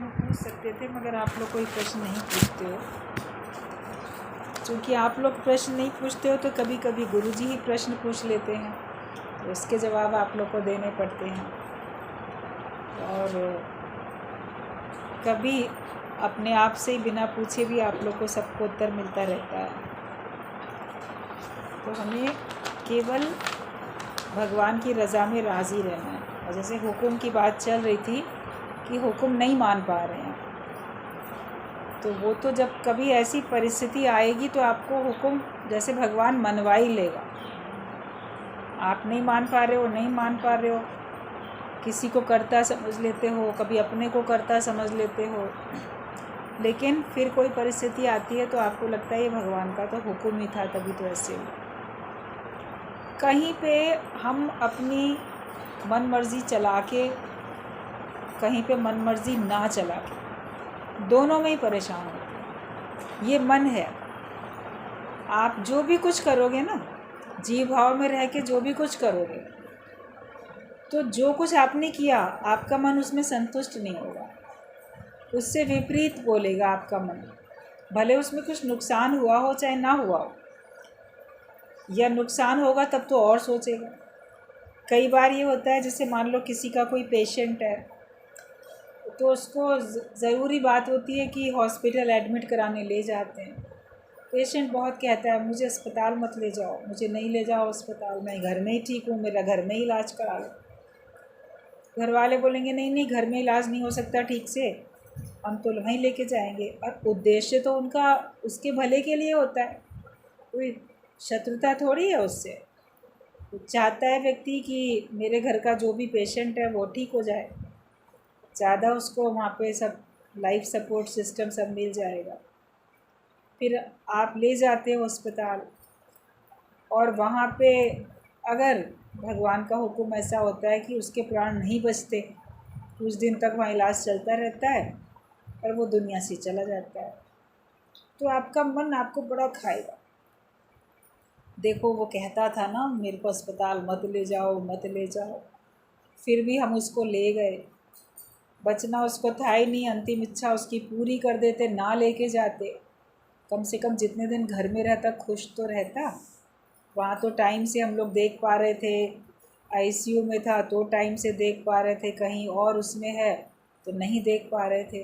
प्रश्न पूछ सकते थे, मगर आप लोग कोई प्रश्न नहीं पूछते हो। क्योंकि आप लोग प्रश्न नहीं पूछते हो तो कभी कभी गुरुजी ही प्रश्न पूछ लेते हैं, तो उसके जवाब आप लोग को देने पड़ते हैं। और कभी अपने आप से ही बिना पूछे भी आप लोग को सबको उत्तर मिलता रहता है। तो हमें केवल भगवान की रज़ा में राज़ी रहना है। और जैसे हुक्म की बात चल रही थी कि हुक्म नहीं मान पा रहे हैं, तो वो तो जब कभी ऐसी परिस्थिति आएगी तो आपको हुक्म जैसे भगवान मनवा ही लेगा। आप नहीं मान पा रहे हो, नहीं मान पा रहे हो, किसी को करता समझ लेते हो, कभी अपने को करता समझ लेते हो, लेकिन फिर कोई परिस्थिति आती है तो आपको लगता है ये भगवान का तो हुक्म ही था, तभी तो ऐसे हुआ। कहीं पे हम अपनी मन मर्ज़ी चला के, कहीं पे मन मर्ज़ी ना चला के, दोनों में ही परेशान होते हैं। ये मन है, आप जो भी कुछ करोगे ना, जीव भाव में रह के जो भी कुछ करोगे, तो जो कुछ आपने किया आपका मन उसमें संतुष्ट नहीं होगा, उससे विपरीत बोलेगा आपका मन। भले उसमें कुछ नुकसान हुआ हो चाहे ना हुआ हो, या नुकसान होगा तब तो और सोचेगा। कई बार ये होता है, जैसे मान लो किसी का कोई पेशेंट है, तो उसको ज़रूरी बात होती है कि हॉस्पिटल एडमिट कराने ले जाते हैं। पेशेंट बहुत कहता है मुझे अस्पताल मत ले जाओ, मुझे नहीं ले जाओ अस्पताल, मैं घर में ही ठीक हूँ, मेरा घर में ही इलाज करा लो। घर वाले बोलेंगे नहीं नहीं, घर में इलाज नहीं हो सकता ठीक से, हम तो वहीं लेके जाएंगे। और उद्देश्य तो उनका उसके भले के लिए होता है, कोई शत्रुता थोड़ी है उससे। तो चाहता है व्यक्ति कि मेरे घर का जो भी पेशेंट है वो ठीक हो जाए, ज़्यादा उसको वहाँ पे सब लाइफ सपोर्ट सिस्टम सब मिल जाएगा। फिर आप ले जाते हो अस्पताल, और वहाँ पे अगर भगवान का हुक्म ऐसा होता है कि उसके प्राण नहीं बचते, कुछ दिन तक वहाँ इलाज चलता रहता है और वो दुनिया से चला जाता है, तो आपका मन आपको बड़ा खाएगा। देखो वो कहता था ना मेरे को अस्पताल मत ले जाओ, मत ले जाओ, फिर भी हम उसको ले गए। बचना उसको था ही नहीं, अंतिम इच्छा उसकी पूरी कर देते, ना लेके जाते। कम से कम जितने दिन घर में रहता खुश तो रहता। वहाँ तो टाइम से हम लोग देख पा रहे थे, आईसीयू में था तो टाइम से देख पा रहे थे, कहीं और उसमें है तो नहीं देख पा रहे थे।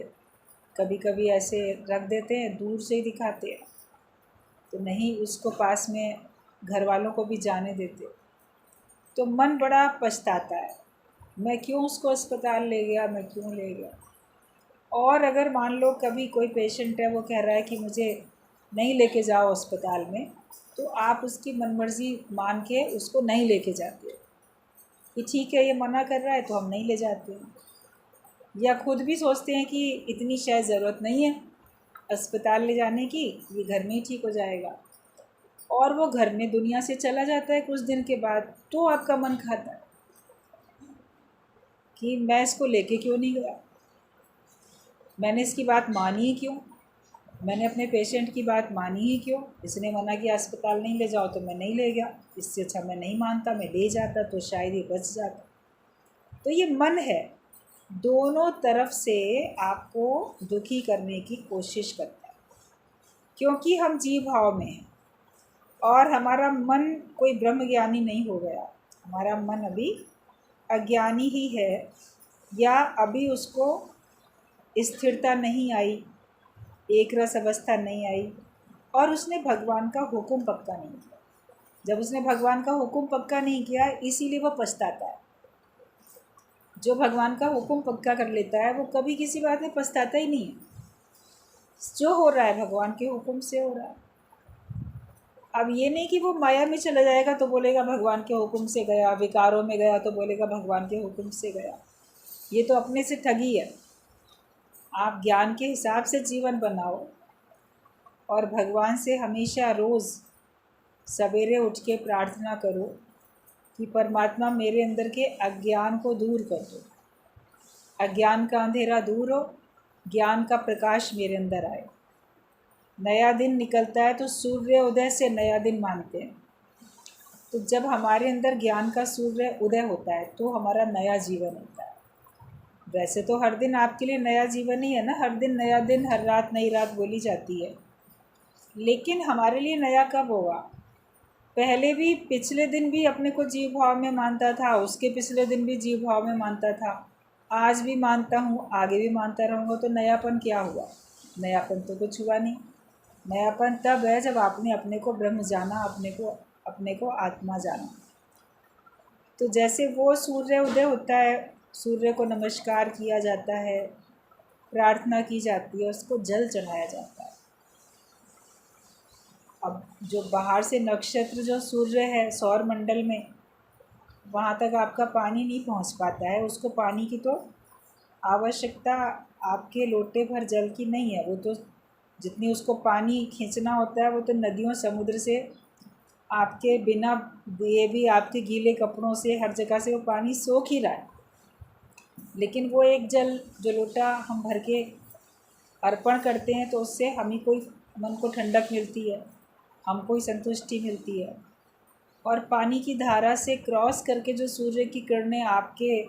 कभी कभी ऐसे रख देते हैं, दूर से ही दिखाते हैं, तो नहीं उसको पास में घर वालों को भी जाने देते। तो मन बड़ा पछताता है, मैं क्यों उसको अस्पताल ले गया, मैं क्यों ले गया। और अगर मान लो कभी कोई पेशेंट है वो कह रहा है कि मुझे नहीं लेके जाओ अस्पताल में, तो आप उसकी मनमर्जी मान के उसको नहीं लेके जाते कि ठीक है ये मना कर रहा है तो हम नहीं ले जाते हैं। या खुद भी सोचते हैं कि इतनी शायद ज़रूरत नहीं है अस्पताल ले जाने की, ये घर में ही ठीक हो जाएगा, और वो घर में दुनिया से चला जाता है कुछ दिन के बाद, तो आपका मन खाता है कि मैं इसको लेके क्यों नहीं गया, मैंने इसकी बात मानी ही क्यों, मैंने अपने पेशेंट की बात मानी ही क्यों। इसने मना किया अस्पताल नहीं ले जाओ तो मैं नहीं ले गया, इससे अच्छा मैं नहीं मानता, मैं ले जाता तो शायद ये बच जाता। तो ये मन है, दोनों तरफ से आपको दुखी करने की कोशिश करता है, क्योंकि हम जीव भाव में हैं और हमारा मन कोई ब्रह्म ज्ञानी नहीं हो गया। हमारा मन अभी अज्ञानी ही है, या अभी उसको स्थिरता नहीं आई, एक रस अवस्था नहीं आई, और उसने भगवान का हुक्म पक्का नहीं किया। जब उसने भगवान का हुक्म पक्का नहीं किया, इसीलिए वो पछताता है। जो भगवान का हुक्म पक्का कर लेता है वो कभी किसी बात में पछताता ही नहीं है। जो हो रहा है भगवान के हुक्म से हो रहा है। अब ये नहीं कि वो माया में चला जाएगा तो बोलेगा भगवान के हुक्म से गया, विकारों में गया तो बोलेगा भगवान के हुक्म से गया। ये तो अपने से ठगी है। आप ज्ञान के हिसाब से जीवन बनाओ और भगवान से हमेशा रोज़ सवेरे उठ के प्रार्थना करो कि परमात्मा मेरे अंदर के अज्ञान को दूर कर दो, अज्ञान का अंधेरा दूर हो, ज्ञान का प्रकाश मेरे अंदर आए। नया दिन निकलता है तो सूर्य उदय से नया दिन मानते हैं, तो जब हमारे अंदर ज्ञान का सूर्य उदय होता है तो हमारा नया जीवन होता है। वैसे तो हर दिन आपके लिए नया जीवन ही है ना, हर दिन नया दिन, हर रात नई रात बोली जाती है। लेकिन हमारे लिए नया कब होगा? पहले भी, पिछले दिन भी अपने को जीव भाव में मानता था, उसके पिछले दिन भी जीव भाव में मानता था, आज भी मानता हूँ, आगे भी मानता रहूँगा। तो नयापन क्या हुआ? नयापन तो कुछ हुआ नहीं। नयापन तब है जब आपने अपने को ब्रह्म जाना, अपने को आत्मा जाना। तो जैसे वो सूर्य उदय होता है, सूर्य को नमस्कार किया जाता है, प्रार्थना की जाती है, उसको जल चढ़ाया जाता है। अब जो बाहर से नक्षत्र, जो सूर्य है सौर मंडल में, वहाँ तक आपका पानी नहीं पहुँच पाता है। उसको पानी की तो आवश्यकता आपके लोटे भर जल की नहीं है। वो तो जितनी उसको पानी खींचना होता है, वो तो नदियों समुद्र से, आपके बिना दिए भी, आपके गीले कपड़ों से, हर जगह से वो पानी सोख ही रहा है। लेकिन वो एक जल, जो लोटा हम भर के अर्पण करते हैं, तो उससे हमें कोई मन को ठंडक मिलती है, हमको ही संतुष्टि मिलती है। और पानी की धारा से क्रॉस करके जो सूर्य की किरणें आपके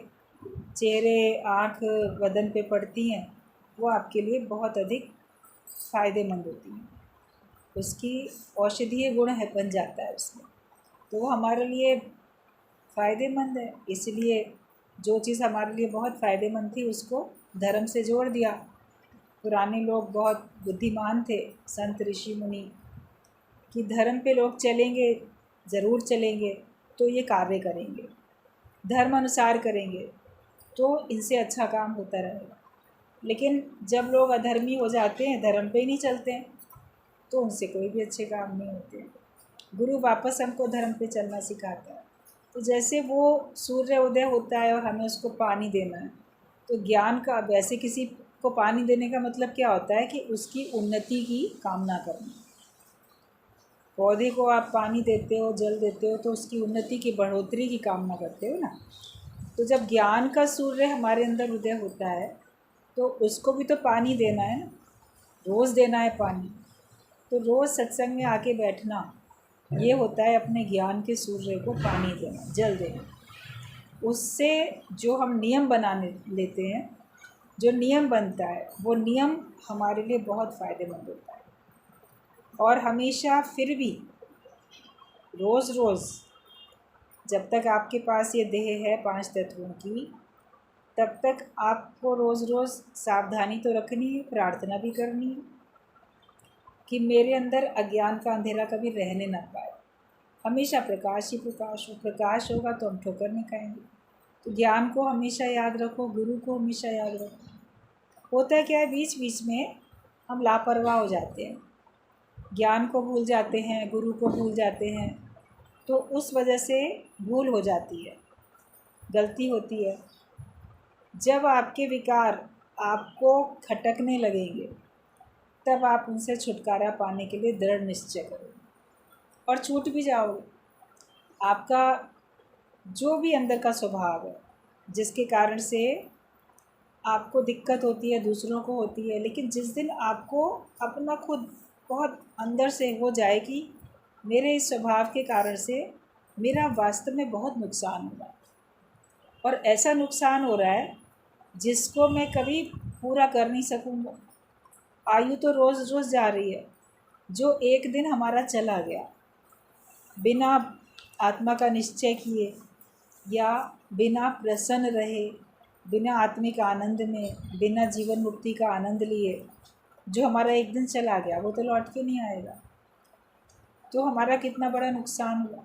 चेहरे, आँख, बदन पे पड़ती हैं, वो आपके लिए बहुत अधिक फ़ायदेमंद होती हैं। उसकी औषधीय गुण है, बन जाता है उसमें, तो वो हमारे लिए फ़ायदेमंद है। इसलिए जो चीज़ हमारे लिए बहुत फ़ायदेमंद थी, उसको धर्म से जोड़ दिया। पुराने लोग बहुत बुद्धिमान थे, संत ऋषि मुनि, कि धर्म पे लोग चलेंगे, ज़रूर चलेंगे तो ये कार्य करेंगे, धर्म अनुसार करेंगे तो इनसे अच्छा काम होता रहेगा। लेकिन जब लोग अधर्मी हो जाते हैं, धर्म पे ही नहीं चलते हैं, तो उनसे कोई भी अच्छे काम नहीं होते। गुरु वापस हमको धर्म पे चलना सिखाता है। तो जैसे वो सूर्य उदय होता है और हमें उसको पानी देना है, तो ज्ञान का, वैसे किसी को पानी देने का मतलब क्या होता है कि उसकी उन्नति की कामना करना। पौधे को आप पानी देते हो, जल देते हो, तो उसकी उन्नति की, बढ़ोतरी की कामना करते हो ना। तो जब ज्ञान का सूर्य हमारे अंदर उदय होता है, तो उसको भी तो पानी देना है ना, रोज़ देना है पानी। तो रोज़ सत्संग में आके बैठना, ये होता है अपने ज्ञान के सूर्य को पानी देना, जल देना। उससे जो हम नियम बनाने लेते हैं, जो नियम बनता है, वो नियम हमारे लिए बहुत फ़ायदेमंद होता है। और हमेशा फिर भी रोज़ रोज़, जब तक आपके पास ये देह है 5 तत्वों की, तब तक आपको रोज़ रोज़ सावधानी तो रखनी है, प्रार्थना भी करनी है कि मेरे अंदर अज्ञान का अंधेरा कभी रहने ना पाए। हमेशा प्रकाश ही प्रकाश हो, प्रकाश होगा तो हम ठोकर नहीं खाएंगे। तो ज्ञान को हमेशा याद रखो, गुरु को हमेशा याद रखो। होता क्या है, बीच बीच में हम लापरवाह हो जाते हैं, ज्ञान को भूल जाते हैं, गुरु को भूल जाते हैं, तो उस वजह से भूल हो जाती है, गलती होती है। जब आपके विकार आपको खटकने लगेंगे, तब आप उनसे छुटकारा पाने के लिए दृढ़ निश्चय करो, और छूट भी जाओगे। आपका जो भी अंदर का स्वभाव है, जिसके कारण से आपको दिक्कत होती है, दूसरों को होती है, लेकिन जिस दिन आपको अपना खुद बहुत अंदर से हो जाए कि मेरे इस स्वभाव के कारण से मेरा वास्तव में बहुत नुकसान हो रहा है, और ऐसा नुकसान हो रहा है जिसको मैं कभी पूरा कर नहीं सकूँगा। आयु तो रोज़ रोज़ जा रही है, जो एक दिन हमारा चला गया बिना आत्मा का निश्चय किए, या बिना प्रसन्न रहे, बिना आत्मिक आनंद में, बिना जीवन मुक्ति का आनंद लिए, जो हमारा एक दिन चला गया, वो तो लौट के नहीं आएगा। तो हमारा कितना बड़ा नुकसान हुआ।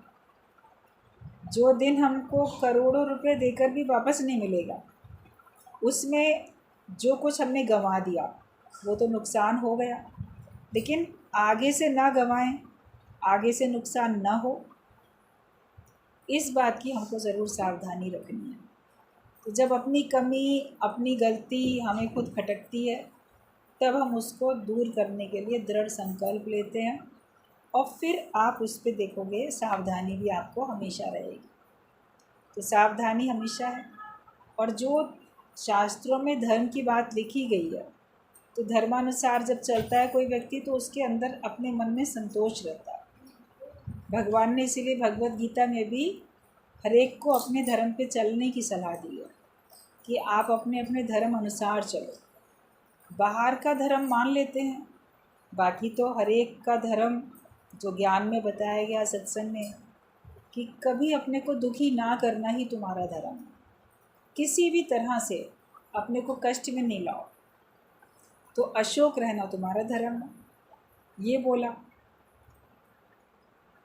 जो दिन हमको करोड़ों रुपए देकर भी वापस नहीं मिलेगा, उसमें जो कुछ हमने गंवा दिया, वो तो नुकसान हो गया। लेकिन आगे से ना गंवाएं, आगे से नुकसान ना हो, इस बात की हमको ज़रूर सावधानी रखनी है। तो जब अपनी कमी, अपनी गलती हमें खुद खटकती है, तब हम उसको दूर करने के लिए दृढ़ संकल्प लेते हैं, और फिर आप उस पर देखोगे सावधानी भी आपको हमेशा रहेगी। तो सावधानी हमेशा है। और जो शास्त्रों में धर्म की बात लिखी गई है, तो धर्मानुसार जब चलता है कोई व्यक्ति, तो उसके अंदर अपने मन में संतोष रहता है। भगवान ने इसीलिए भगवत गीता में भी हर एक को अपने धर्म पे चलने की सलाह दी है। कि आप अपने अपने धर्म अनुसार चलो। बाहर का धर्म मान लेते हैं, बाकी तो हर एक का धर्म जो ज्ञान में बताया गया सत्संग में कि कभी अपने को दुखी ना करना ही तुम्हारा धर्म है। किसी भी तरह से अपने को कष्ट में नहीं लाओ, तो अशोक रहना तुम्हारा धर्म है, ये बोला।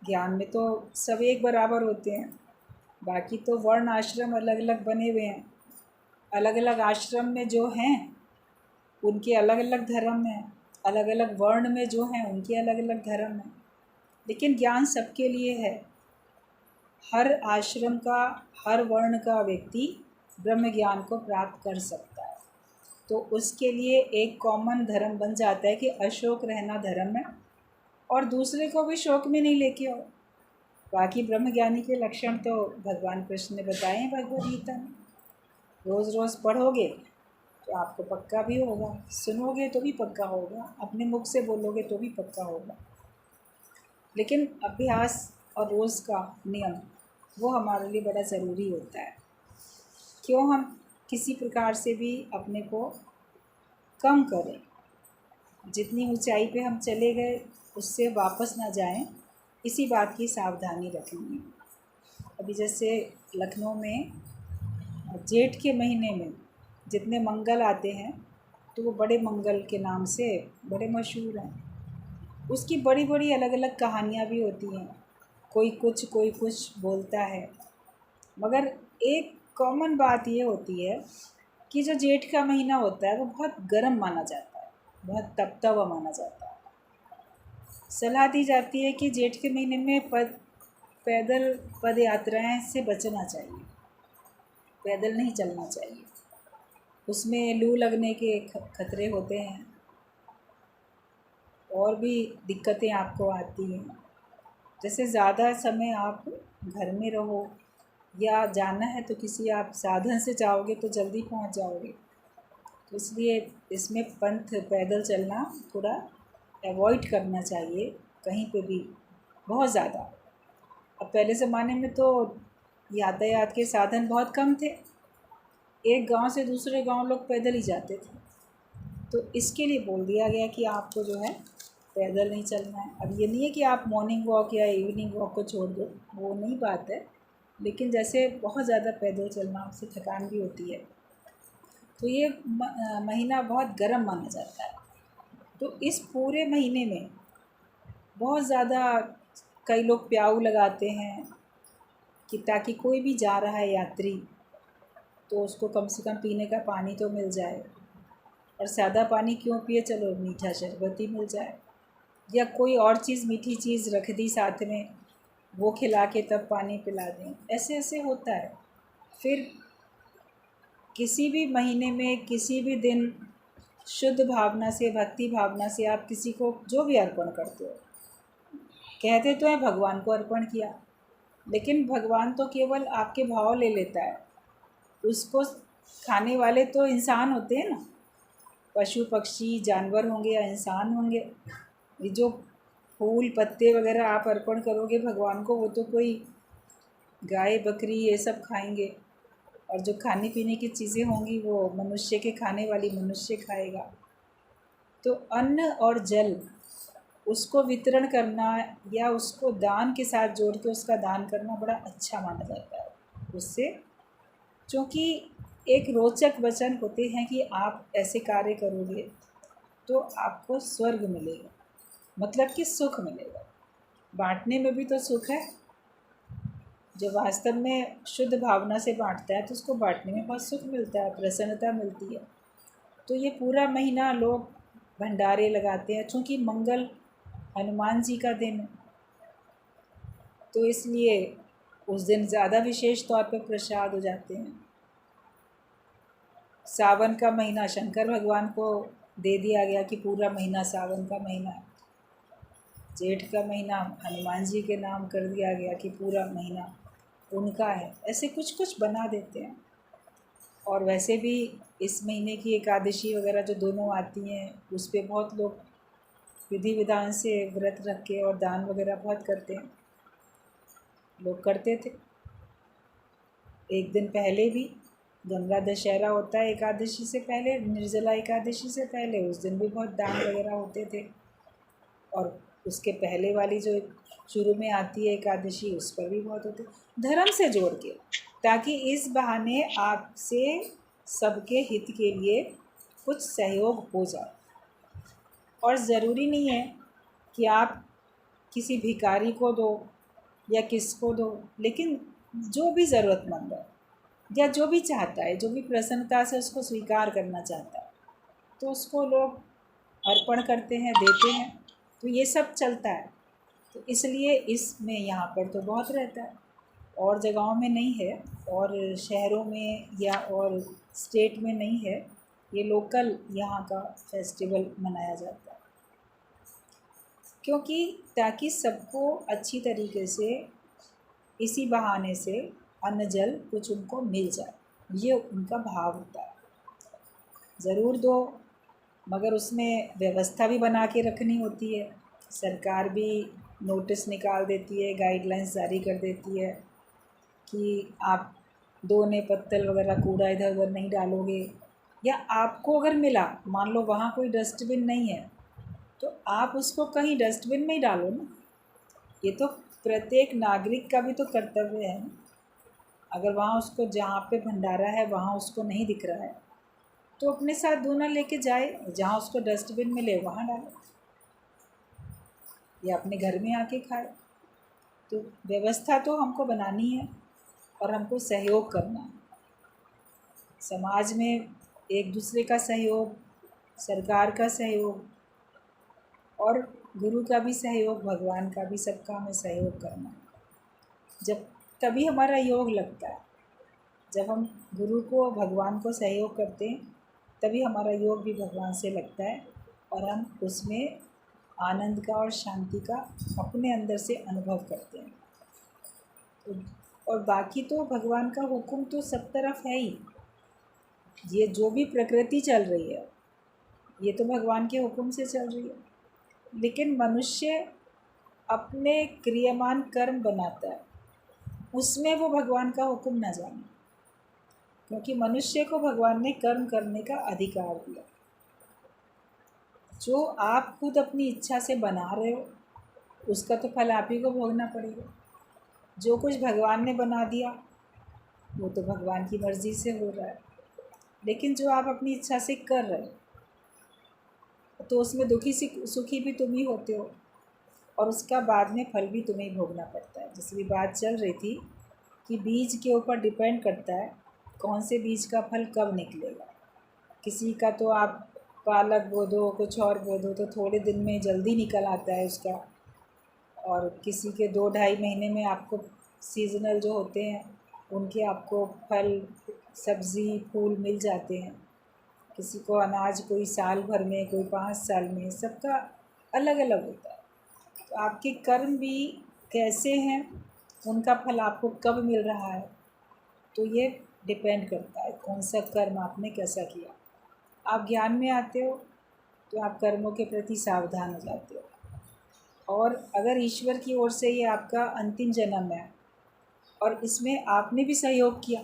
ज्ञान में तो सब एक बराबर होते हैं, बाकी तो वर्ण आश्रम अलग अलग बने हुए हैं। अलग अलग आश्रम में जो हैं उनके अलग अलग धर्म हैं, अलग अलग वर्ण में जो हैं उनके अलग अलग धर्म हैं, लेकिन ज्ञान सबके लिए है। हर आश्रम का, हर वर्ण का व्यक्ति ब्रह्म ज्ञान को प्राप्त कर सकता है। तो उसके लिए एक कॉमन धर्म बन जाता है कि अशोक रहना धर्म है, और दूसरे को भी शोक में नहीं लेके आओ। बाकी ब्रह्म ज्ञानी के लक्षण तो भगवान कृष्ण ने बताए हैं भगवद गीता में। रोज़ रोज़ पढ़ोगे तो आपको पक्का भी होगा, सुनोगे तो भी पक्का होगा, अपने मुख से बोलोगे तो भी पक्का होगा। लेकिन अभ्यास और रोज़ का नियम वो हमारे लिए बड़ा ज़रूरी होता है। क्यों हम किसी प्रकार से भी अपने को कम करें, जितनी ऊंचाई पे हम चले गए उससे वापस ना जाएं, इसी बात की सावधानी रखनी है। अभी जैसे लखनऊ में जेठ के महीने में जितने मंगल आते हैं तो वो बड़े मंगल के नाम से बड़े मशहूर हैं। उसकी बड़ी बड़ी अलग अलग कहानियाँ भी होती हैं, कोई कुछ बोलता है, मगर एक कॉमन बात ये होती है कि जो जेठ का महीना होता है वो बहुत गर्म माना जाता है, बहुत तपता हुआ माना जाता है। सलाह दी जाती है कि जेठ के महीने में पैदल पद यात्राएँ से बचना चाहिए, पैदल नहीं चलना चाहिए, उसमें लू लगने के खतरे होते हैं और भी दिक्कतें आपको आती हैं। जैसे ज़्यादा समय आप घर में रहो या जाना है तो किसी आप साधन से जाओगे तो जल्दी पहुंच जाओगे, तो इसलिए इसमें पंथ पैदल चलना थोड़ा अवॉइड करना चाहिए कहीं पे भी बहुत ज़्यादा। अब पहले ज़माने में तो यातायात के साधन बहुत कम थे, एक गांव से दूसरे गांव लोग पैदल ही जाते थे, तो इसके लिए बोल दिया गया कि आपको जो है पैदल नहीं चलना है। अब ये नहीं है कि आप मॉर्निंग वॉक या इवनिंग वॉक को छोड़ दो, वो नहीं बात है, लेकिन जैसे बहुत ज़्यादा पैदल चलना उससे थकान भी होती है। तो ये महीना बहुत गर्म माना जाता है। तो इस पूरे महीने में बहुत ज़्यादा कई लोग प्याऊ लगाते हैं कि ताकि कोई भी जा रहा है यात्री तो उसको कम से कम पीने का पानी तो मिल जाए, और सादा पानी क्यों पिए, चलो मीठा शरबत ही मिल जाए, या कोई और चीज़ मीठी चीज़ रख दी साथ में वो खिला के तब पानी पिला दें। ऐसे ऐसे होता है। फिर किसी भी महीने में किसी भी दिन शुद्ध भावना से, भक्ति भावना से आप किसी को जो भी अर्पण करते हो, कहते तो है भगवान को अर्पण किया, लेकिन भगवान तो केवल आपके भाव ले लेता है, उसको खाने वाले तो इंसान होते हैं ना, पशु पक्षी जानवर होंगे या इंसान होंगे। ये जो फूल पत्ते वगैरह आप अर्पण करोगे भगवान को, वो तो कोई गाय बकरी ये सब खाएंगे, और जो खाने पीने की चीज़ें होंगी वो मनुष्य के खाने वाली मनुष्य खाएगा। तो अन्न और जल उसको वितरण करना या उसको दान के साथ जोड़ के उसका दान करना बड़ा अच्छा माना जाता है उससे, क्योंकि एक रोचक वचन होते हैं कि आप ऐसे कार्य करोगे तो आपको स्वर्ग मिलेगा, मतलब कि सुख मिलेगा। बांटने में भी तो सुख है, जो वास्तव में शुद्ध भावना से बांटता है तो उसको बांटने में बहुत सुख मिलता है, प्रसन्नता मिलती है। तो ये पूरा महीना लोग भंडारे लगाते हैं, चूँकि मंगल हनुमान जी का दिन है तो इसलिए उस दिन ज़्यादा विशेष तौर पे प्रसाद हो जाते हैं। सावन का महीना शंकर भगवान को दे दिया गया कि पूरा महीना सावन का महीना है। जेठ का महीना हनुमान जी के नाम कर दिया गया कि पूरा महीना उनका है। ऐसे कुछ कुछ बना देते हैं। और वैसे भी इस महीने की एकादशी वगैरह जो दोनों आती हैं उस पर बहुत लोग विधि विधान से व्रत रख के और दान वगैरह बहुत करते हैं, लोग करते थे। एक दिन पहले भी गंगा दशहरा होता है एकादशी से पहले, निर्जला एकादशी से पहले, उस दिन भी बहुत दान वगैरह होते थे। और उसके पहले वाली जो शुरू में आती है एकादशी, उस पर भी बहुत होते, धर्म से जोड़ के, ताकि इस बहाने आपसे सबके हित के लिए कुछ सहयोग हो जाए। और ज़रूरी नहीं है कि आप किसी भिखारी को दो या किसको दो, लेकिन जो भी ज़रूरतमंद है या जो भी चाहता है, जो भी प्रसन्नता से उसको स्वीकार करना चाहता है, तो उसको लोग अर्पण करते हैं, देते हैं। तो ये सब चलता है। तो इसलिए इसमें यहाँ पर तो बहुत रहता है, और जगहों में नहीं है, और शहरों में या और स्टेट में नहीं है। ये लोकल यहाँ का फेस्टिवल मनाया जाता है, क्योंकि ताकि सबको अच्छी तरीके से इसी बहाने से अन्न जल कुछ उनको मिल जाए, ये उनका भाव होता है। ज़रूर दो, मगर उसमें व्यवस्था भी बना के रखनी होती है। सरकार भी नोटिस निकाल देती है, गाइडलाइंस जारी कर देती है कि आप दोने पत्तल वगैरह कूड़ा इधर उधर नहीं डालोगे। या आपको अगर मिला, मान लो वहाँ कोई डस्टबिन नहीं है, तो आप उसको कहीं डस्टबिन में ही डालो ना। ये तो प्रत्येक नागरिक का भी तो कर्तव्य है ना। अगर वहाँ उसको, जहाँ पे भंडारा है वहाँ उसको नहीं दिख रहा है, तो अपने साथ दोना लेके जाए, जहाँ उसको डस्टबिन मिले वहाँ डाले, या अपने घर में आके खाए। तो व्यवस्था तो हमको बनानी है और हमको सहयोग करना है। समाज में एक दूसरे का सहयोग, सरकार का सहयोग, और गुरु का भी सहयोग, भगवान का भी, सबका हमें सहयोग करना है। जब तभी हमारा योग लगता है, जब हम गुरु को, भगवान को सहयोग करते हैं, तभी हमारा योग भी भगवान से लगता है, और हम उसमें आनंद का और शांति का अपने अंदर से अनुभव करते हैं। और बाकी तो भगवान का हुक्म तो सब तरफ है ही। ये जो भी प्रकृति चल रही है, ये तो भगवान के हुक्म से चल रही है। लेकिन मनुष्य अपने क्रियामान कर्म बनाता है, उसमें वो भगवान का हुक्म ना जाने, क्योंकि मनुष्य को भगवान ने कर्म करने का अधिकार दिया। जो आप खुद अपनी इच्छा से बना रहे हो, उसका तो फल आप ही को भोगना पड़ेगा। जो कुछ भगवान ने बना दिया, वो तो भगवान की मर्ज़ी से हो रहा है। लेकिन जो आप अपनी इच्छा से कर रहे हो, तो उसमें दुखी सुखी भी तुम ही होते हो, और उसका बाद में फल भी तुम्हें भोगना पड़ता है। जैसे भी बात चल रही थी कि बीज के ऊपर डिपेंड करता है कौन से बीज का फल कब निकलेगा। किसी का तो आप पालक बो दो, कुछ और बो दो, तो थोड़े दिन में जल्दी निकल आता है उसका, और किसी के 2-2.5 महीने में आपको सीज़नल जो होते हैं उनके आपको फल, सब्ज़ी, फूल मिल जाते हैं। किसी को अनाज कोई साल भर में, कोई 5 साल में, सबका अलग अलग होता है। तो आपके कर्म भी कैसे हैं, उनका फल आपको कब मिल रहा है, तो ये डिपेंड करता है कौन सा कर्म आपने कैसा किया। आप ज्ञान में आते हो तो आप कर्मों के प्रति सावधान हो जाते हो, और अगर ईश्वर की ओर से ये आपका अंतिम जन्म है और इसमें आपने भी सहयोग किया,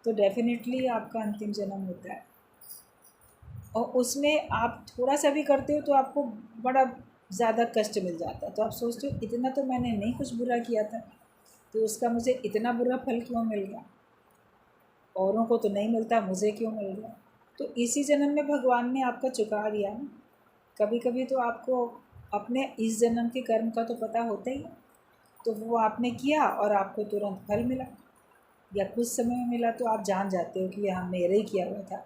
तो डेफिनेटली आपका अंतिम जन्म होता है। और उसमें आप थोड़ा सा भी करते हो तो आपको बड़ा ज़्यादा कष्ट मिल जाता है। तो आप सोचते हो इतना तो मैंने नहीं कुछ बुरा किया था, तो उसका मुझे इतना बुरा फल क्यों मिल गया, औरों को तो नहीं मिलता, मुझे क्यों मिल गया। तो इसी जन्म में भगवान ने आपका चुका दिया ना। कभी कभी तो आपको अपने इस जन्म के कर्म का तो पता होता ही है, तो वो आपने किया और आपको तुरंत फल मिला, या कुछ समय में मिला, तो आप जान जाते हो कि यह मेरे ही किया हुआ था,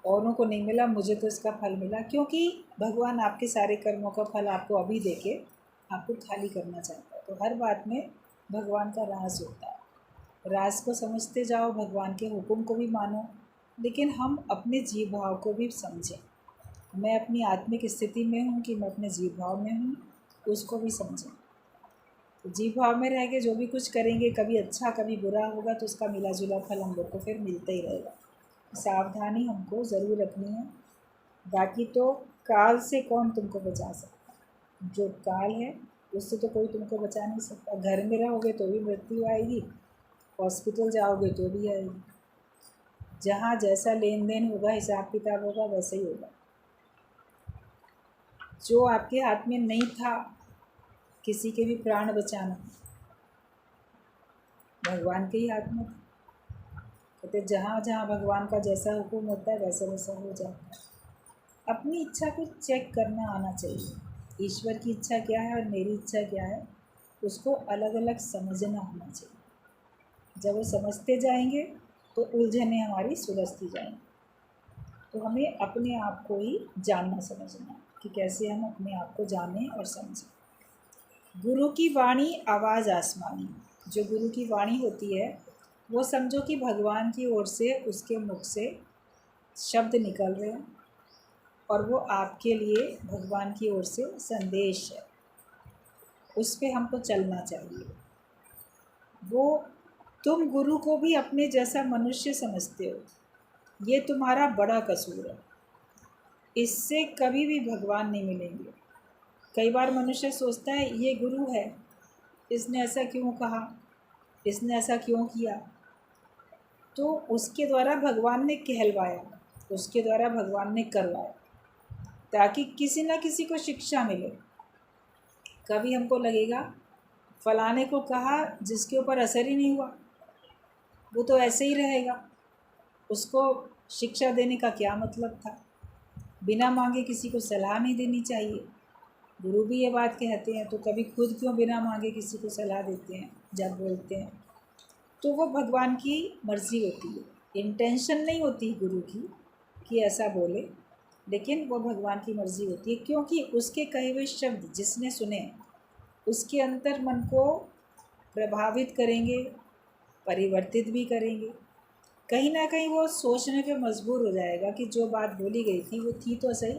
औरों को नहीं मिला, मुझे तो इसका फल मिला। क्योंकि भगवान आपके सारे कर्मों का फल आपको अभी देके आपको खाली करना चाहता है। तो हर बात में भगवान का राज होता है। राज को समझते जाओ, भगवान के हुक्म को भी मानो, लेकिन हम अपने जीव भाव को भी समझें। मैं अपनी आत्मिक स्थिति में हूँ कि मैं अपने जीव भाव में हूँ, उसको भी समझें। तो जीव भाव में रह के जो भी कुछ करेंगे, कभी अच्छा कभी बुरा होगा, तो उसका मिला जुला फल हम लोग को फिर मिलता ही रहेगा। सावधानी हमको ज़रूर रखनी है। बाकी तो काल से कौन तुमको बचा सकता है? जो काल है उससे तो कोई तुमको बचा नहीं सकता। घर में रहोगे तो भी मृत्यु आएगी, हॉस्पिटल जाओगे तो भी आएगी। जहाँ जैसा लेन देन होगा, हिसाब किताब होगा, वैसे ही होगा। जो आपके हाथ में नहीं था किसी के भी प्राण बचाना, भगवान के ही हाथ में था। कहते जहाँ जहाँ भगवान का जैसा हुक्म होता है वैसा वैसा हो जाता है। अपनी इच्छा को चेक करना आना चाहिए। ईश्वर की इच्छा क्या है और मेरी इच्छा क्या है, उसको अलग अलग समझना आना चाहिए। जब वो समझते जाएंगे तो उलझने हमारी सुलझती जाएंगी। तो हमें अपने आप को ही जानना समझना कि कैसे हम अपने आप को जानें और समझें। गुरु की वाणी आवाज़ आसमानी। जो गुरु की वाणी होती है वो समझो कि भगवान की ओर से, उसके मुख से शब्द निकल रहे हैं और वो आपके लिए भगवान की ओर से संदेश है। उस पे हमको चलना चाहिए। वो तुम गुरु को भी अपने जैसा मनुष्य समझते हो, ये तुम्हारा बड़ा कसूर है। इससे कभी भी भगवान नहीं मिलेंगे। कई बार मनुष्य सोचता है ये गुरु है, इसने ऐसा क्यों कहा, इसने ऐसा क्यों किया। तो उसके द्वारा भगवान ने कहलवाया, उसके द्वारा भगवान ने करवाया, ताकि किसी न किसी को शिक्षा मिले। कभी हमको लगेगा फलाने को कहा जिसके ऊपर असर ही नहीं हुआ, वो तो ऐसे ही रहेगा, उसको शिक्षा देने का क्या मतलब था। बिना मांगे किसी को सलाह नहीं देनी चाहिए। गुरु भी ये बात कहते हैं, तो कभी खुद क्यों बिना मांगे किसी को सलाह देते हैं जब बोलते हैं। तो वो भगवान की मर्ज़ी होती है, इंटेंशन नहीं होती गुरु की कि ऐसा बोले, लेकिन वो भगवान की मर्ज़ी होती है। क्योंकि उसके कहे हुए शब्द जिसने सुने उसके अंतर मन को प्रभावित करेंगे, परिवर्तित भी करेंगे। कहीं ना कहीं वो सोचने पे मजबूर हो जाएगा कि जो बात बोली गई थी वो थी तो सही,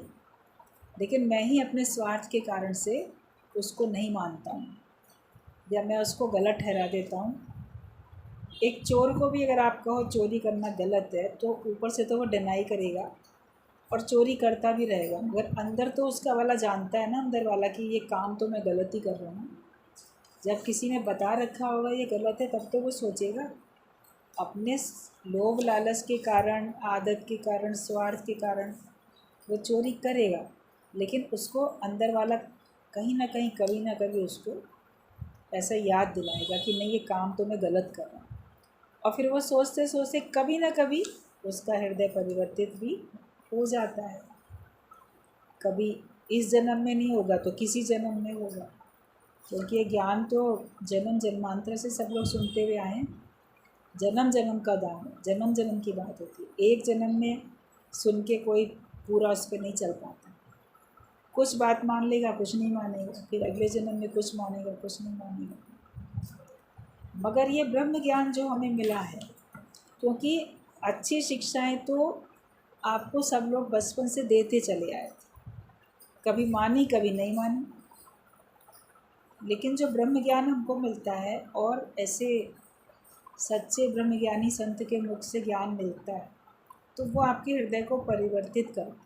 लेकिन मैं ही अपने स्वार्थ के कारण से उसको नहीं मानता हूँ या मैं उसको गलत ठहरा देता हूँ। एक चोर को भी अगर आप कहो चोरी करना गलत है, तो ऊपर से तो वो डिनाई करेगा और चोरी करता भी रहेगा, मगर अंदर तो उसका वाला जानता है ना, अंदर वाला, कि ये काम तो मैं गलत ही कर रहा हूँ। जब किसी ने बता रखा होगा ये गलत है, तब तो वो सोचेगा। अपने लोभ लालच के कारण, आदत के कारण, स्वार्थ के कारण वो चोरी करेगा, लेकिन उसको अंदर वाला कहीं ना कहीं, कभी ना कभी उसको ऐसा याद दिलाएगा कि नहीं ये काम तो मैं गलत कर रहा हूँ। और फिर वो सोचते सोचते कभी ना कभी उसका हृदय परिवर्तित भी हो जाता है। कभी इस जन्म में नहीं होगा तो किसी जन्म में होगा, क्योंकि ये ज्ञान तो जन्म जन्मांतर से सब लोग सुनते हुए आए हैं। जन्म जन्म का दान है, जन्म जन्म की बात होती है। एक जन्म में सुन के कोई पूरा उस पर नहीं चल पाता। कुछ बात मान लेगा, कुछ नहीं मानेगा, फिर अगले जन्म में कुछ मानेगा, कुछ नहीं मानेगा। मगर ये ब्रह्म ज्ञान जो हमें मिला है, क्योंकि अच्छी शिक्षाएं तो आपको सब लोग बचपन से देते चले आए थे, कभी मानी कभी नहीं मानी। लेकिन जो ब्रह्म ज्ञान हमको मिलता है और ऐसे सच्चे ब्रह्मज्ञानी संत के मुख से ज्ञान मिलता है, तो वो आपके हृदय को परिवर्तित करता है।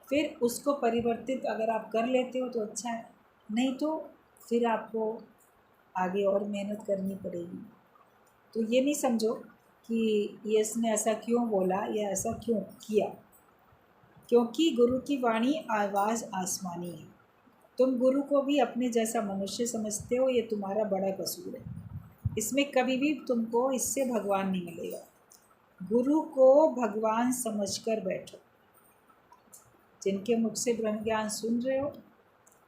फिर उसको परिवर्तित अगर आप कर लेते हो तो अच्छा है, नहीं तो फिर आपको आगे और मेहनत करनी पड़ेगी। तो ये नहीं समझो कि ये इसने ऐसा क्यों बोला या ऐसा क्यों किया, क्योंकि गुरु की वाणी आवाज़ आसमानी है। तुम गुरु को भी अपने जैसा मनुष्य समझते हो, ये तुम्हारा बड़ा कसूर है। इसमें कभी भी तुमको इससे भगवान नहीं मिलेगा। गुरु को भगवान समझकर बैठो। जिनके मुख से ब्रह्म ज्ञान सुन रहे हो,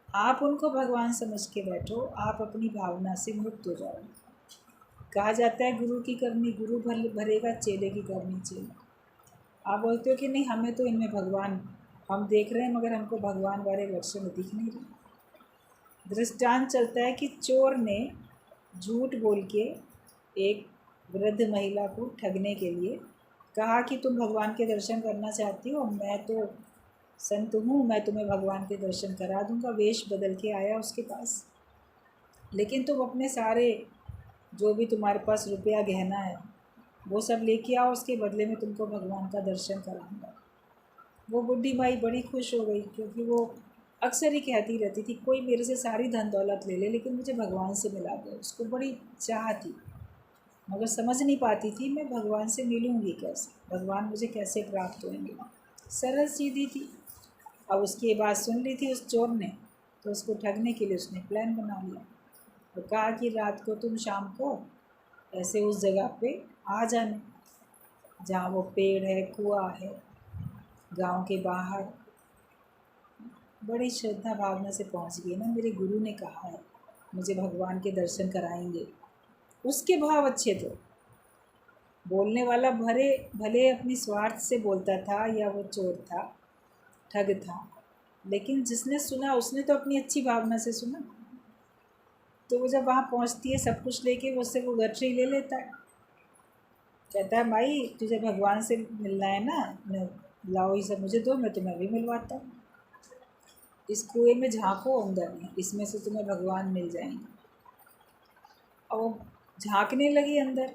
आप उनको भगवान समझ के बैठो। आप अपनी भावना से मुक्त हो जाओ। कहा जाता है गुरु की करनी गुरु भरेगा, चेले की करनी चेला। आप बोलते हो कि नहीं हमें तो इनमें भगवान, हम देख रहे हैं मगर हमको भगवान वाले लक्षण दिख नहीं रहे। दृष्टांत चलता है कि चोर ने झूठ बोल के एक वृद्ध महिला को ठगने के लिए कहा कि तुम भगवान के दर्शन करना चाहती हो, मैं तो संत हूँ, मैं तुम्हें भगवान के दर्शन करा दूँगा। वेश बदल के आया उसके पास, लेकिन तुम अपने सारे जो भी तुम्हारे पास रुपया गहना है वो सब लेके आओ, उसके बदले में तुमको भगवान का दर्शन कराऊंगा। वो बुढ़ी माई बड़ी खुश हो गई, क्योंकि वो अक्सर ही कहती रहती थी कोई मेरे से सारी धन दौलत ले ले लेकिन मुझे भगवान से मिला दो। उसको बड़ी चाह थी। मगर समझ नहीं पाती थी मैं भगवान से मिलूँगी कैसे, भगवान मुझे कैसे प्राप्त होंगे। सरल सीधी थी। अब उसकी ये बात सुन ली थी उस चोर ने, तो उसको ठगने के लिए उसने प्लान बना लिया। तो कहा कि रात को तुम शाम को ऐसे उस जगह पे आ जाना जहाँ वो पेड़ है, कुआँ है, गांव के बाहर। बड़ी श्रद्धा भावना से पहुँच गई ना, मेरे गुरु ने कहा है मुझे भगवान के दर्शन कराएंगे। उसके भाव अच्छे थे। बोलने वाला भले भले अपनी स्वार्थ से बोलता था या वो चोर था, ठग था, लेकिन जिसने सुना उसने तो अपनी अच्छी भावना से सुना। तो वो जब वहाँ पहुँचती है सब कुछ लेके, उससे वो गठरी ले लेता है। कहता है भाई तुझे भगवान से मिलना है ना, लाओ ये सब मुझे दो, मैं तुम्हें भी मिलवाता हूँ। इस कुएं में झांको अंदर में, इसमें से तुम्हें भगवान मिल जाएंगे। और वो झांकने लगी अंदर,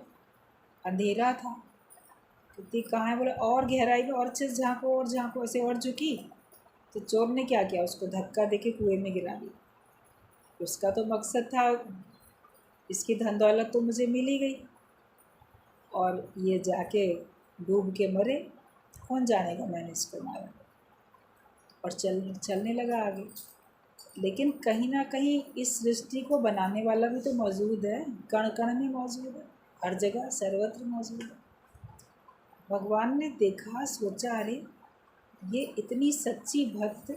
अंधेरा था। कहती कहाँ है, बोले और गहराई में, और अच्छे से झाँको और झाँको, ऐसे और झुकी। तो चोर ने क्या किया, उसको धक्का देके कुएं में गिरा दिया। उसका तो मकसद था इसकी धन दौलत तो मुझे मिल ही गई, और ये जाके डूब के मरे, कौन जानेगा मैंने इसको मारा। और चलने लगा आगे। लेकिन कहीं ना कहीं इस सृष्टि को बनाने वाला भी तो मौजूद है, कण कण में मौजूद है, हर जगह सर्वत्र मौजूद है। भगवान ने देखा, सोचा अरे ये इतनी सच्ची भक्त,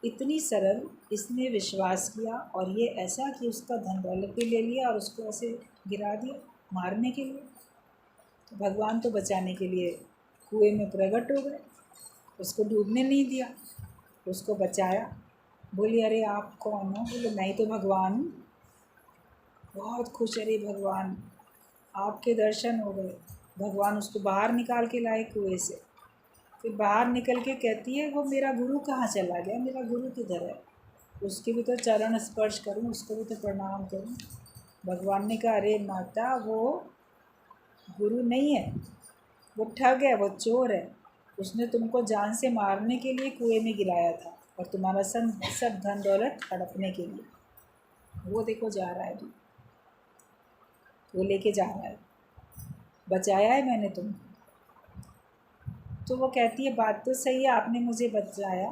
इतनी सरल, इसने विश्वास किया और ये ऐसा कि उसका धन दौलत भी ले लिया और उसको ऐसे गिरा दिया मारने के लिए। तो भगवान तो बचाने के लिए कुएं में प्रकट हो गए, उसको डूबने नहीं दिया, उसको बचाया। बोली अरे आप कौन हो? बोले मैं ही तो भगवान हूँ। बहुत खुश, अरे भगवान आपके दर्शन हो गए। भगवान उसको बाहर निकाल के लाए कुएं से। फिर बाहर निकल के कहती है वो मेरा गुरु कहाँ चला गया, मेरा गुरु किधर है, उसके भी तो चरण स्पर्श करूँ, उसको भी तो प्रणाम करूँ। भगवान ने कहा अरे माता वो गुरु नहीं है, वो ठग है, वो चोर है। उसने तुमको जान से मारने के लिए कुएं में गिराया था और तुम्हारा सब धन दौलत हड़पने के लिए। वो देखो जा रहा है, वो लेके जा रहा है, बचाया है मैंने तुमको। तो वो कहती है बात तो सही है, आपने मुझे बचाया,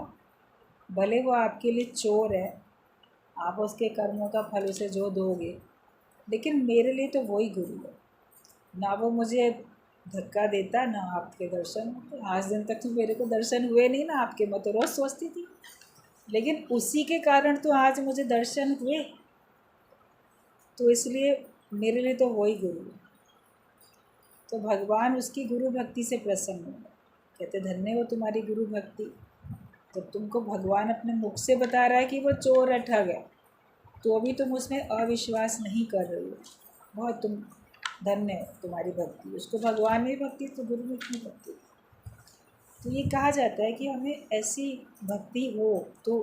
भले वो आपके लिए चोर है, आप उसके कर्मों का फल उसे जो दोगे, लेकिन मेरे लिए तो वही गुरु है। ना वो मुझे धक्का देता, ना आपके दर्शन होते। आज दिन तक तो मेरे को दर्शन हुए नहीं ना आपके, मैं तो रोज़ सोचती थी, लेकिन उसी के कारण तो आज मुझे दर्शन हुए। तो इसलिए मेरे लिए तो वही गुरु है। तो भगवान उसकी गुरु भक्ति से प्रसन्न हो गए। कहते धन्य हो तुम्हारी गुरु भक्ति। जब तुमको भगवान अपने मुख से बता रहा है कि वो चोर है, ठग है, तो अभी तुम उसमें अविश्वास नहीं कर रही हो, बहुत तुम धन्य हो तुम्हारी भक्ति। उसको भगवान में भक्ति तो गुरु में क्यों भक्ति। तो ये कहा जाता है कि हमें ऐसी भक्ति हो तो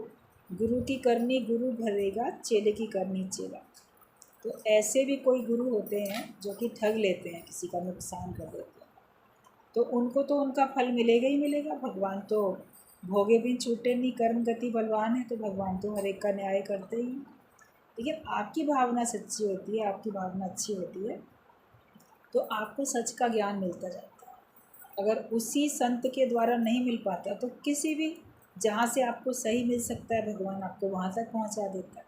गुरु की करनी गुरु भरेगा, चेले की करनी चेला। तो ऐसे भी कोई गुरु होते हैं जो कि ठग लेते हैं, किसी का नुकसान कर देते हैं, तो उनको तो उनका फल मिलेगा ही मिलेगा। भगवान तो भोगे भी छूटे नहीं, कर्म गति बलवान है, तो भगवान तो हर एक का न्याय करते ही। लेकिन आपकी भावना सच्ची होती है, आपकी भावना अच्छी होती है, तो आपको सच का ज्ञान मिलता जाता है। अगर उसी संत के द्वारा नहीं मिल पाता तो किसी भी जहाँ से आपको सही मिल सकता है, भगवान आपको वहाँ तक पहुँचा देता है।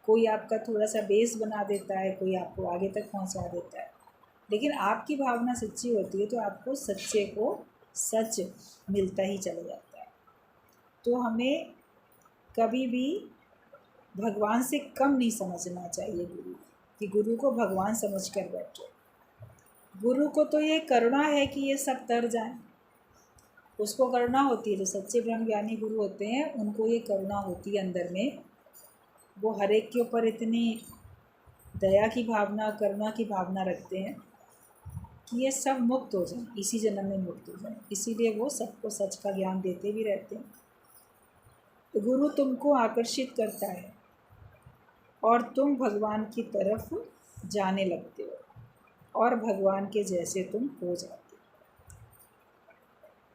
कोई आपका थोड़ा सा बेस बना देता है, कोई आपको आगे तक पहुँचा देता है। लेकिन आपकी भावना सच्ची होती है तो आपको सच्चे को सच मिलता ही चला जाता है। तो हमें कभी भी भगवान से कम नहीं समझना चाहिए गुरु, कि गुरु को भगवान समझ कर बैठो। गुरु को तो ये करुणा है कि ये सब तर जाए, उसको करुणा होती है। जो सच्चे ब्रह्म ज्ञानी गुरु होते हैं उनको ये करुणा होती है अंदर में, वो हर एक के ऊपर इतनी दया की भावना, करुणा की भावना रखते हैं कि ये सब मुक्त हो जाए, इसी जन्म में मुक्त हो जाए। इसीलिए वो सबको सच का ज्ञान देते भी रहते हैं। तो गुरु तुमको आकर्षित करता है और तुम भगवान की तरफ जाने लगते हो और भगवान के जैसे तुम हो जाते हो।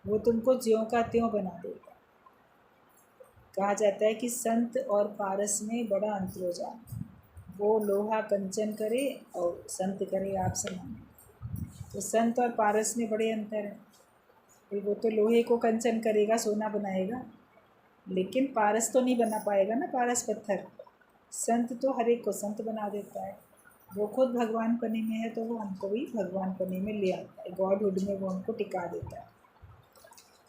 वो तुमको ज्यों का त्यों बना देगा। कहा जाता है कि संत और पारस में बड़ा अंतर हो जाता है। वो लोहा कंचन करे और संत करे आप समान। तो संत और पारस में बड़े अंतर है। भाई वो तो लोहे को कंचन करेगा, सोना बनाएगा, लेकिन पारस तो नहीं बना पाएगा ना, पारस पत्थर। संत तो हर एक को संत बना देता है। वो खुद भगवान पने में है तो वो हमको भी भगवान पने में ले आता है, गॉडहुड में वो हमको टिका देता है।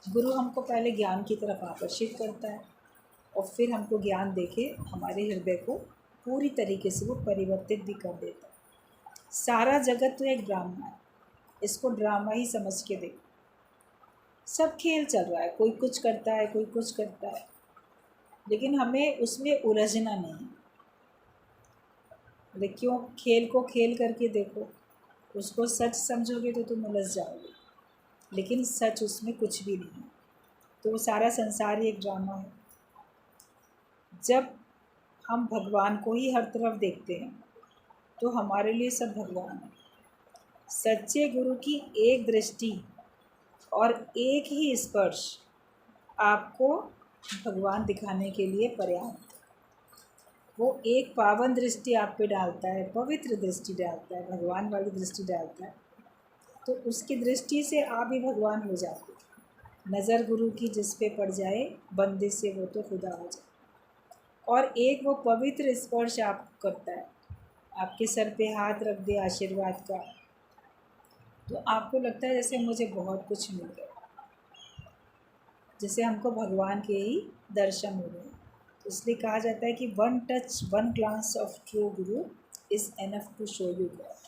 गुरु हमको पहले ज्ञान की तरफ आकर्षित करता है और फिर हमको ज्ञान देके हमारे हृदय को पूरी तरीके से वो परिवर्तित भी कर देता है। सारा जगत तो एक ड्रामा है, इसको ड्रामा ही समझ के देखो। सब खेल चल रहा है, कोई कुछ करता है, कोई कुछ करता है, लेकिन हमें उसमें उलझना नहीं है। क्यों? खेल को खेल करके देखो, उसको सच समझोगे तो तुम उलझ जाओगे, लेकिन सच उसमें कुछ भी नहीं है। तो वो सारा संसार ही एक ड्रामा है। जब हम भगवान को ही हर तरफ देखते हैं तो हमारे लिए सब भगवान है। सच्चे गुरु की एक दृष्टि और एक ही स्पर्श आपको भगवान दिखाने के लिए पर्याप्त है। वो एक पावन दृष्टि आप पे डालता है, पवित्र दृष्टि डालता है, भगवान वाली दृष्टि डालता है, तो उसकी दृष्टि से आप भी भगवान हो जाते हैं। नज़र गुरु की जिस पे पड़ जाए, बंदे से वो तो खुदा हो जाए। और एक वो पवित्र स्पर्श आप करता है, आपके सर पे हाथ रख दे आशीर्वाद का, तो आपको लगता है जैसे मुझे बहुत कुछ मिल गया, जैसे हमको भगवान के ही दर्शन हो गए। तो इसलिए कहा जाता है कि one touch one glance of true guru is enough to show you God,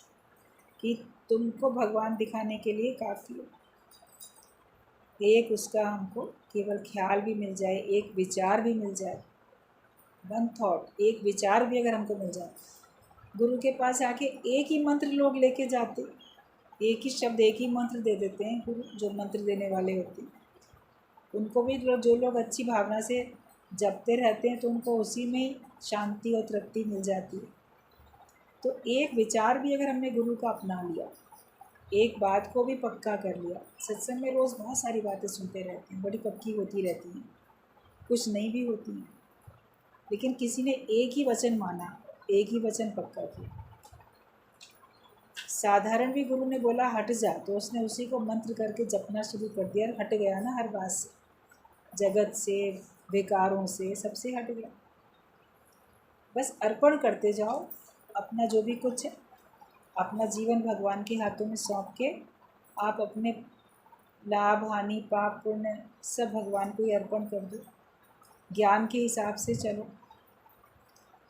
कि तुमको भगवान दिखाने के लिए काफ़ी है। एक उसका हमको केवल ख्याल भी मिल जाए, एक विचार भी मिल जाए, वन थॉट, एक विचार भी अगर हमको मिल जाए। गुरु के पास आके एक ही मंत्र लोग लेके जाते, एक ही शब्द, एक ही मंत्र दे देते हैं गुरु, जो मंत्र देने वाले होते हैं। उनको भी जो लोग अच्छी भावना से जपते रहते हैं तो उनको उसी में शांति और तृप्ति मिल जाती है। तो एक विचार भी अगर हमने गुरु का अपना लिया, एक बात को भी पक्का कर लिया। सत्संग में रोज़ बहुत सारी बातें सुनते रहते हैं, बड़ी पक्की होती रहती हैं, कुछ नहीं भी होती हैं, लेकिन किसी ने एक ही वचन माना, एक ही वचन पक्का किया। साधारण भी गुरु ने बोला हट जा, तो उसने उसी को मंत्र करके जपना शुरू कर दिया और हट गया ना हर बात से, जगत से, विकारों से, सबसे हट गया। बस अर्पण करते जाओ अपना जो भी कुछ है, अपना जीवन भगवान के हाथों में सौंप के आप अपने लाभ हानि पाप पुण्य सब भगवान को ही अर्पण कर दो। ज्ञान के हिसाब से चलो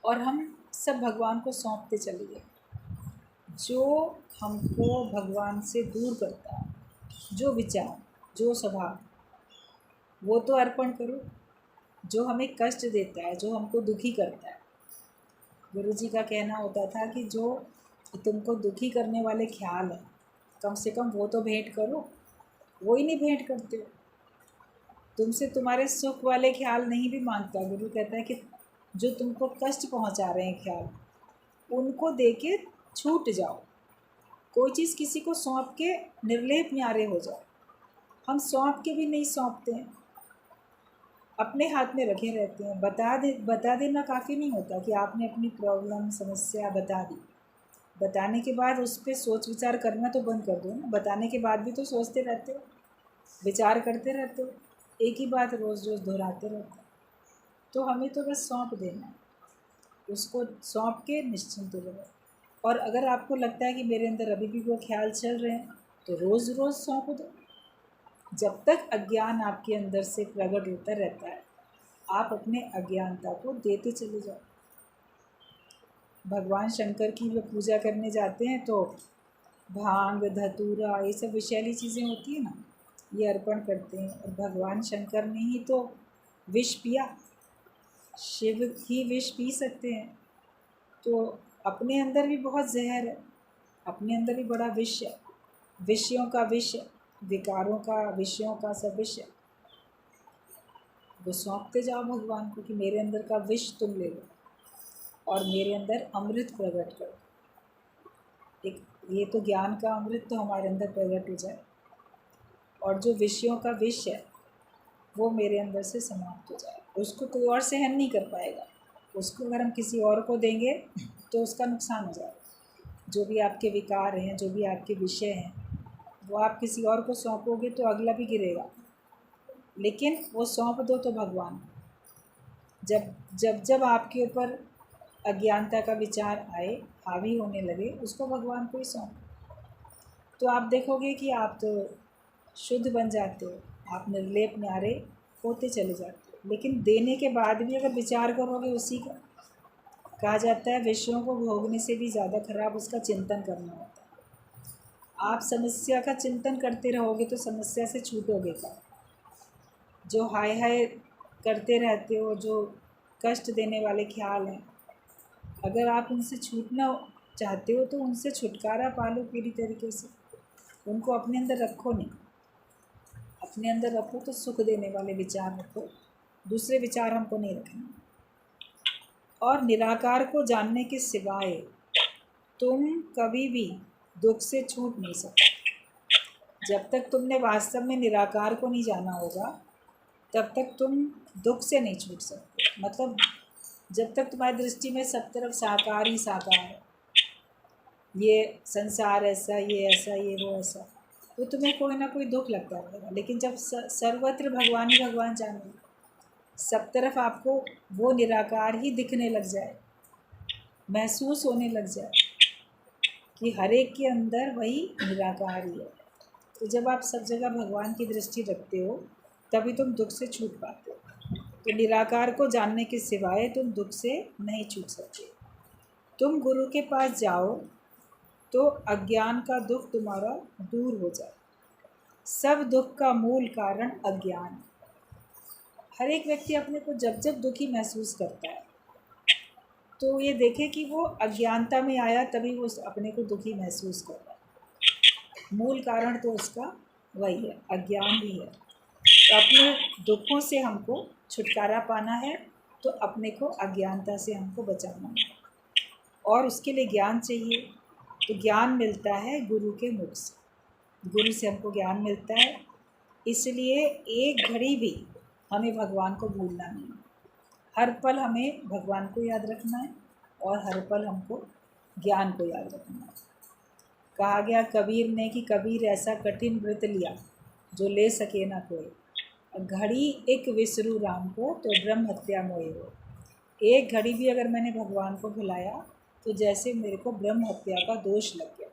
और हम सब भगवान को सौंपते चलिए। जो हमको भगवान से दूर करता है, जो विचार, जो स्वभाव, वो तो अर्पण करो। जो हमें कष्ट देता है, जो हमको दुखी करता है, गुरु जी का कहना होता था कि जो तुमको दुखी करने वाले ख्याल हैं, कम से कम वो तो भेंट करो। वो ही नहीं भेंट करते हो, तुमसे तुम्हारे सुख वाले ख्याल नहीं भी मांगता। गुरु कहता है कि जो तुमको कष्ट पहुंचा रहे हैं ख्याल, उनको देके छूट जाओ। कोई चीज़ किसी को सौंप के निर्लेप न्यारे हो जाओ। हम सौंप के भी नहीं सौंपते हैं, अपने हाथ में रखे रहते हैं। बता देना काफ़ी नहीं होता कि आपने अपनी प्रॉब्लम समस्या बता दी। बताने के बाद उस पर सोच विचार करना तो बंद कर दो ना। बताने के बाद भी तो सोचते रहते हो, विचार करते रहते हो, एक ही बात रोज़ रोज़ दोहराते रहते हो। तो हमें तो बस सौंप देना है, उसको सौंप के निश्चिंत हो जाओ। और अगर आपको लगता है कि मेरे अंदर अभी भी वो ख्याल चल रहे हैं, तो रोज़ रोज़ सौंप दो। जब तक अज्ञान आपके अंदर से प्रकट होता रहता है, आप अपने अज्ञानता को देते चले जाओ। भगवान शंकर की जो पूजा करने जाते हैं तो भांग धतूरा ये सब विषैली चीज़ें होती हैं ना, ये अर्पण करते हैं। और भगवान शंकर ने ही तो विष पिया, शिव ही विष पी सकते हैं। तो अपने अंदर भी बहुत जहर है, अपने अंदर भी बड़ा विष है, विषयों का विष, विकारों का, विषयों का सब विष है। वो सौंपते जाओ भगवान को कि मेरे अंदर का विष तुम ले लो और मेरे अंदर अमृत प्रकट करो। एक ये तो ज्ञान का अमृत तो हमारे अंदर प्रकट हो जाए और जो विषयों का विष है वो मेरे अंदर से समाप्त हो जाए। उसको कोई और सहन नहीं कर पाएगा, उसको अगर हम किसी और को देंगे तो उसका नुकसान हो जाएगा। जो भी आपके विकार हैं, जो भी आपके विषय हैं, वो आप किसी और को सौंपोगे तो अगला भी गिरेगा, लेकिन वो सौंप दो तो भगवान। जब जब जब आपके ऊपर अज्ञानता का विचार आए, हावी होने लगे, उसको भगवान को ही सौंप, तो आप देखोगे कि आप तो शुद्ध बन जाते हो, आप निर्लेप न्यारे होते चले जाते हो। लेकिन देने के बाद भी अगर विचार करोगे उसी का, कहा जाता है विषयों को भोगने से भी ज़्यादा खराब उसका चिंतन करना होता है। आप समस्या का चिंतन करते रहोगे तो समस्या से छूटोगे क्या? जो हाय हाय करते रहते हो, जो कष्ट देने वाले ख्याल हैं, अगर आप उनसे छूटना चाहते हो तो उनसे छुटकारा पा लो पूरी तरीके से। उनको अपने अंदर रखो नहीं, अपने अंदर रखो तो सुख देने वाले विचार रखो, दूसरे विचार हमको नहीं रखने। और निराकार को जानने के सिवाय तुम कभी भी दुख से छूट नहीं सकते। जब तक तुमने वास्तव में निराकार को नहीं जाना होगा तब तक तुम दुख से नहीं छूट सकते। मतलब जब तक तुम्हारी दृष्टि में सब तरफ साकार ही साकार है, ये संसार ऐसा, ये ऐसा, ये वो ऐसा, तो तुम्हें कोई ना कोई दुख लगता रहेगा। लेकिन जब सर्वत्र भगवान ही भगवान जानो, सब तरफ आपको वो निराकार ही दिखने लग जाए, महसूस होने लग जाए कि हर एक के अंदर वही निराकार ही है, तो जब आप सब जगह भगवान की दृष्टि रखते हो तभी तुम दुख से छूट पाते हो। तो निराकार को जानने के सिवाय तुम दुख से नहीं छूट सकते। तुम गुरु के पास जाओ तो अज्ञान का दुख तुम्हारा दूर हो जाए। सब दुख का मूल कारण अज्ञान। हर एक व्यक्ति अपने को जब जब दुखी महसूस करता है तो ये देखे कि वो अज्ञानता में आया, तभी वो अपने को दुखी महसूस कर रहा है। मूल कारण तो उसका वही है, अज्ञान ही है। तो अपने दुखों से हमको छुटकारा पाना है तो अपने को अज्ञानता से हमको बचाना है, और उसके लिए ज्ञान चाहिए। तो ज्ञान मिलता है गुरु के मुख से, गुरु से हमको ज्ञान मिलता है। इसलिए एक घड़ी भी हमें भगवान को भूलना नहीं, हर पल हमें भगवान को याद रखना है और हर पल हमको ज्ञान को याद रखना है। कहा गया कबीर ने कि कबीर ऐसा कठिन व्रत लिया जो ले सके ना कोई, घड़ी एक विसरू राम को तो ब्रह्म हत्या मोए हो। एक घड़ी भी अगर मैंने भगवान को भुलाया तो जैसे मेरे को ब्रह्म हत्या का दोष लग गया।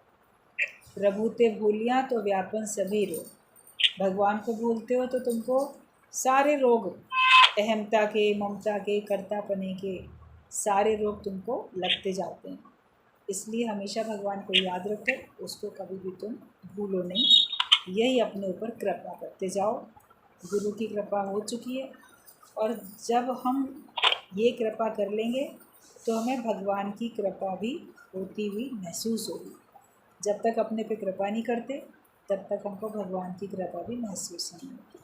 प्रभु ते भूलिया तो व्यापन सभी रोग। भगवान को भूलते हो तो तुमको सारे रोग, अहमता के, ममता के, कर्तापने के सारे रोग तुमको लगते जाते हैं। इसलिए हमेशा भगवान को याद रखो, उसको कभी भी तुम भूलो नहीं। यही अपने ऊपर कृपा करते जाओ। गुरु की कृपा हो चुकी है, और जब हम ये कृपा कर लेंगे तो हमें भगवान की कृपा भी होती हुई महसूस होगी। जब तक अपने पे कृपा नहीं करते तब तक हमको भगवान की कृपा भी महसूस नहीं होती।